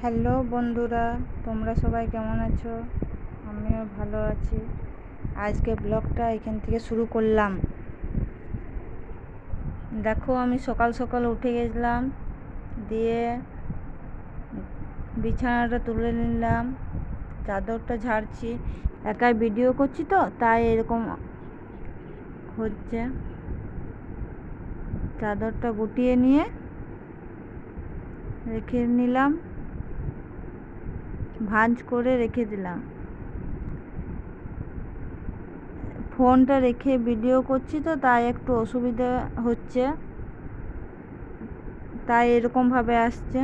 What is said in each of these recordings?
Hello বন্ধুরা, তোমরা সবাই কেমন আছো? আমিও ভালো আছি। আজকে ব্লগটা এখান থেকে শুরু করলাম। দেখো, আমি সকাল সকাল উঠে গেছিলাম, দিয়ে বিছানাটা তুলে নিলাম, চাদরটা ঝাড়ছি। একাই ভিডিও করছি তো তাই এরকম হচ্ছে। চাদরটা গুটিয়ে নিয়ে রেখে নিলাম, ভাঁজ করে রেখে দিলাম। ফোনটা রেখে ভিডিও করছি তো তাই একটু অসুবিধা হচ্ছে, তাই এরকমভাবে আসছে।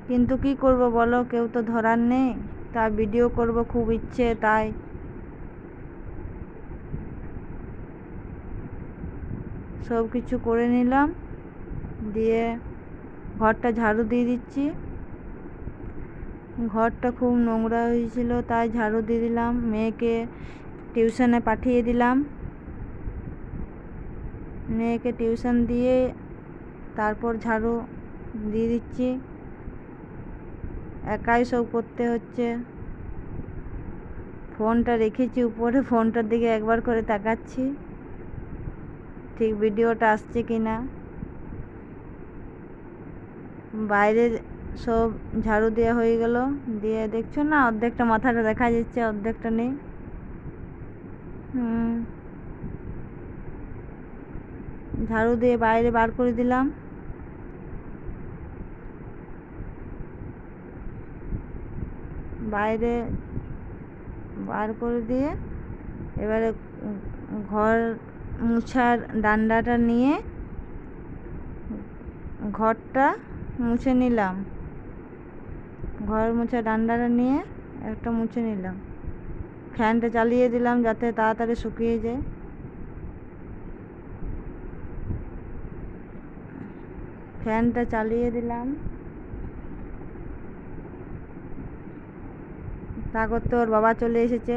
কিন্তু কি করব বলো, কেউ তো ধরার নেই। তা ভিডিও করব খুব ইচ্ছে, তাই সব কিছু করে নিলাম, দিয়ে ঘরটা ঝাড়ু দিয়ে দিচ্ছি। ঘরটা খুব নোংরা হয়েছিল তাই ঝাড়ু দিয়ে দিলাম। মেয়েকে টিউশনে পাঠিয়ে দিলাম। মেয়েকে টিউশন দিয়ে তারপর ঝাড়ু দিয়ে দিচ্ছি। একাই সব করতে হচ্ছে। ফোনটা রেখেছি উপরে, ফোনটার দিকে একবার করে তাকাচ্ছি ঠিক ভিডিওটা আসছে কিনা। বাইরে সব ঝাড়ু দেওয়া হয়ে গেল, দিয়ে দেখছো না, অর্ধেকটা মাথাটা দেখা যাচ্ছে, অর্ধেকটা নেই। ঝাড়ু দিয়ে বাইরে বার করে দিলাম। বাইরে বার করে দিয়ে এবারে ঘর মুছার ডান্ডাটা নিয়ে ঘরটা মুছে নিলাম। ঘর মুছা ডান্ডাটা নিয়ে একটা মুছে নিলাম। ফ্যানটা চালিয়ে দিলাম যাতে তাড়াতাড়ি শুকিয়ে যায়। ফ্যানটা চালিয়ে দিলাম। তা করতে ওর বাবা চলে এসেছে,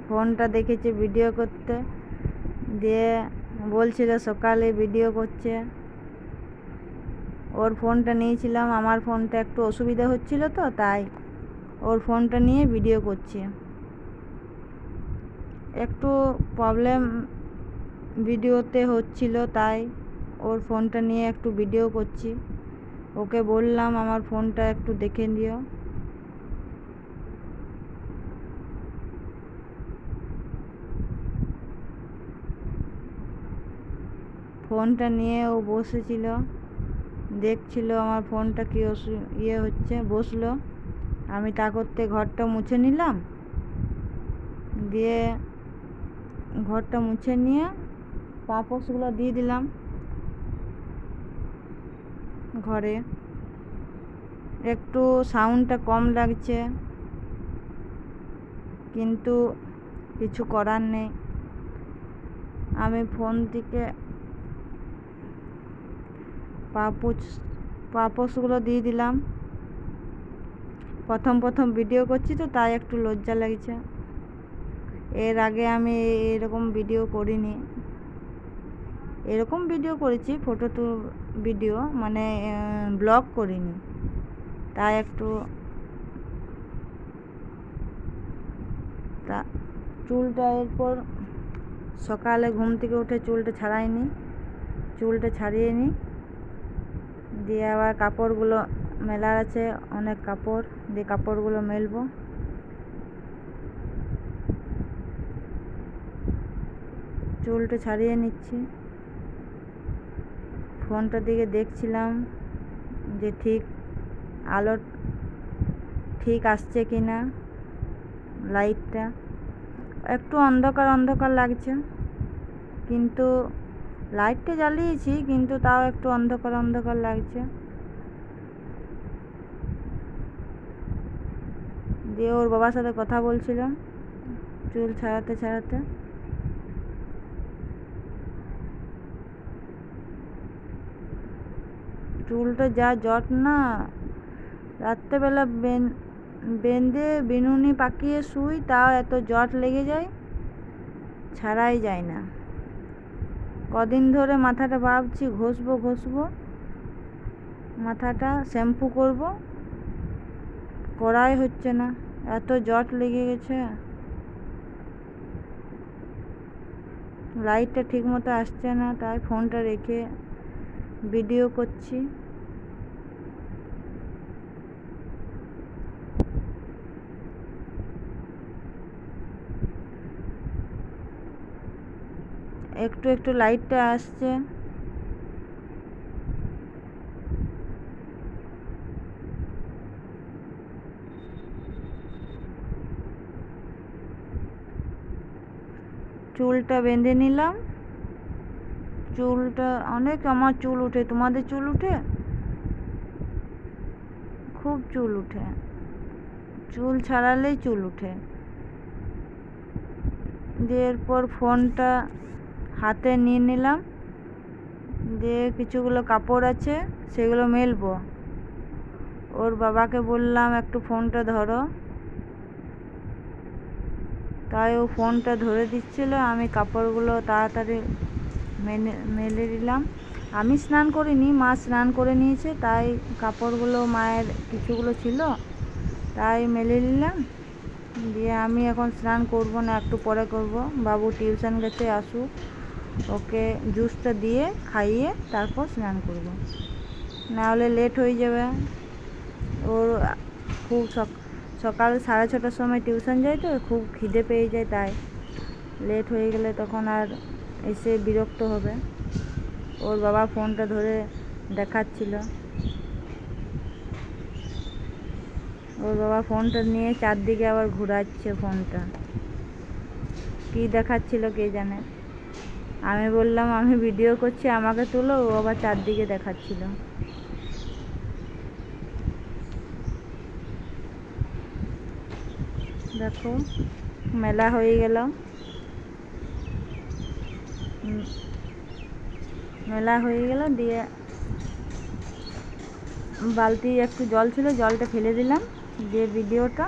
ফোনটা দেখেছে ভিডিও করতে, দিয়ে বলছিল সকালে ভিডিও করছে। ওর ফোনটা নিয়েছিলাম, আমার ফোনটা একটু অসুবিধা হচ্ছিল তো তাই ওর ফোনটা নিয়ে ভিডিও করছি। একটু প্রবলেম ভিডিওতে হচ্ছিল তাই ওর ফোনটা নিয়ে একটু ভিডিও করছি। ওকে বললাম আমার ফোনটা একটু দেখে দিও। ফোনটা নিয়ে ও বসেছিল, দেখছিল আমার ফোনটা কি হচ্ছে। বসলো, আমি তা করতে ঘরটা মুছে নিলাম। দিয়ে ঘরটা মুছে নিয়ে পাপোশগুলো দিয়ে দিলাম ঘরে। একটু সাউন্ডটা কম লাগছে, কিন্তু কিছু করার নেই। আমি ফোন থেকে পাপোশগুলো দিয়ে দিলাম। প্রথম ভিডিও করছি তো তাই একটু লজ্জা লাগছে। এর আগে আমি এরকম ভিডিও করিনি। এরকম ভিডিও করেছি, ভিডিও মানে ব্লগ করিনি, তাই একটু। তা চুলটা এরপর সকালে ঘুম থেকে উঠে চুলটা ছাড়িয়ে নিই। দিয়ে আবার কাপড়গুলো মেলার আছে, অনেক কাপড়, দিয়ে কাপড়গুলো মেলবো। চুলটা ছাড়িয়ে নিচ্ছি। ফোনটার দিকে দেখছিলাম যে আলো ঠিক আসছে কিনা। লাইটটা একটু অন্ধকার লাগছে, কিন্তু লাইটটা জ্বালিয়েছি, কিন্তু তাও একটু অন্ধকার লাগছে। দিয়ে ওর বাবার সাথে কথা বলছিলাম চুল ছাড়াতে। চুলটা যা জট না, রাত্রেবেলা বেঁধে বিনুনি পাকিয়ে শুই, তাও এত জট লেগে যায়, ছাড়াই যায় না। কদিন ধরে মাথাটা ভাবছি ঘষবো, মাথাটা শ্যাম্পু করব, করাই হচ্ছে না, এত জট লেগে গেছে। লাইটটা ঠিক মতো আসছে না, তাই ফোনটা রেখে ভিডিও করছি। একটু একটু লাইটটা আসছে। চুলটা বেঁধে নিলাম। চুলটা অনেক, আমার চুল উঠে, তোমাদের চুল উঠে? খুব চুল উঠে, চুল ছাড়ালেই চুল উঠে। দিয়ে এরপর ফোনটা হাতে নিয়ে নিলাম, দিয়ে কিছুগুলো কাপড় আছে সেগুলো মেলবো। ওর বাবাকে বললাম একটু ফোনটা ধরো, তাই ও ফোনটা ধরে দিচ্ছিল, আমি কাপড়গুলো তাড়াতাড়ি মেলে দিলাম। আমি স্নান করিনি, মা স্নান করে নিয়েছে, তাই কাপড়গুলো মায়ের কিছুগুলো ছিল তাই মেলে নিলাম। দিয়ে আমি এখন স্নান করব না, একটু পরে করব। বাবু টিউশন গেছে, আসুক, ওকে জুসটা দিয়ে খাইয়ে তারপর স্নান করব, নাহলে লেট হয়ে যাবে। ওর খুব সকাল 6:30টার সময় টিউশন যায়, তো খুব খিদে পেয়ে যায়, তাই লেট হয়ে গেলে তখন আর এসে বিরক্ত হবে। ওর বাবা ফোনটা ধরে দেখাচ্ছিল, ওর বাবা ফোনটা নিয়ে চারদিকে আবার ঘোরাচ্ছে, ফোনটা কি দেখাচ্ছিল কে জানে। আমি বললাম আমি ভিডিও করছি, আমাকে তুলো, ও আবার চারদিকে দেখাচ্ছিল। দেখো মেলা হয়ে গেল, মেলা হয়ে গেল। দিয়ে বালতি একটু জল ছিল, জলটা ফেলে দিলাম, দিয়ে ভিডিওটা